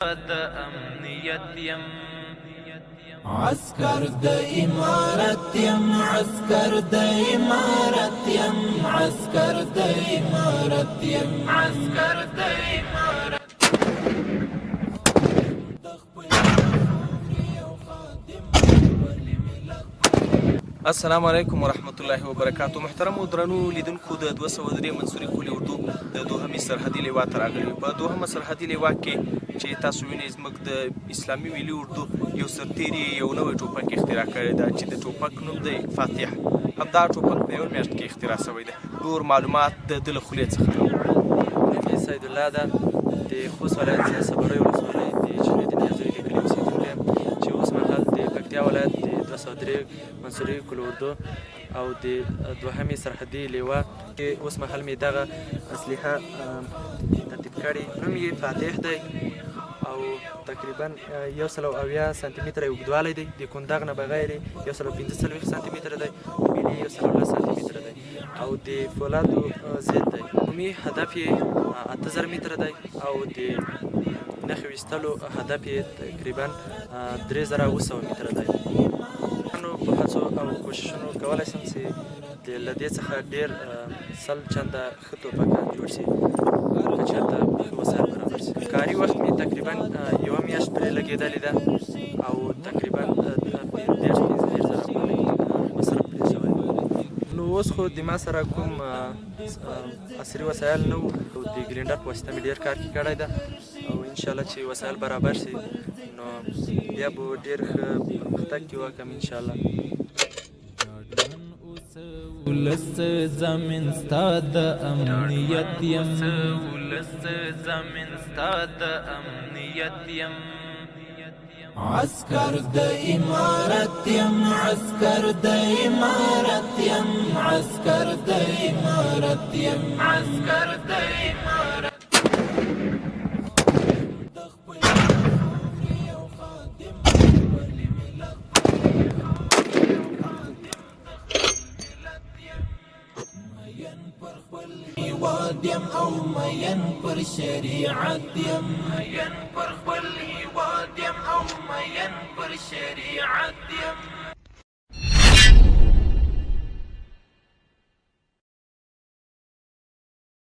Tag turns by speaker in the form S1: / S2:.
S1: د امنیت یم
S2: عسكر د امارت یم عسكر د امارت یم عسكر د امارت یم عسكر د امارت
S3: السلام علیکم ورحمت الله وبرکاتو. محترم درنو لیدونکو، د 203 منصوري کلي اردو د دوهمې سرحدي لیوا ته راغلي. په دوهمه سرحدي لیوا کې چې تاسو وینئ زموږ د اسلامي ملي اردو یو سرتیري یو نوی ټوپک اختراع کړی ده چې د ټوپک نوم دی فاتح. همدا ټوپک په یوه میاشت کې اختراع شوی دی. نور معلومات د ده له خولې څخه
S4: نوم یې سید الله ده، د خوست ولایت صبروي ولسوالۍ د جنید نیازوي د کلي اوسېدونکی یم چې اوس مهال د پکتیا ولایت د 203 منصوري کلي اردو او د دوهمې سرحدي لیوا کې اوس مهال مې دغه اسلحه ترتیب کړې. نوم یې فاتح دی او تقریبا 170 سانتي متره اوږدوالی دی. د کنداغ نه بغیر 145 سانتي متره دی، میلې 110 سانتي متره دی او د فولادو ضد دی. عمومي هدف یې 8000 متره دی او د نښې ویستلو هدف یې تقریبا 3700 متره دی. په هڅو او کوششونو کولی شم چې له دې څخه ډېر 100 چنده ښه ټوپکان جوړ شي که چېرته ښه وسایل برابر شي. کاري وخت مې تقریبا یوه میاشت پرې لګېدلې ده او تقریبا 15-20 زره افغانۍ مصرف پرې شوی. نو اوس خو د ما سره کوم عصري وسایل نه وو او د ګرینډر په واسطه مې ډېر کار کې کړی ده او انشاءالله چې وسایل برابر شي نو بیا به ډېر ښه پرمختګ کې وکړم انشاءالله.
S2: ولس زمین ستا د امنیت یم
S1: ولس زمین ستا د امنیت یم
S2: عسكر د امارت یم عسكر د امارت یم عسكر د امارت یم عسكر د امارت هیواد یم او مین پر شریعت یم مین پر خپل هیواد یم او مین پر شریعت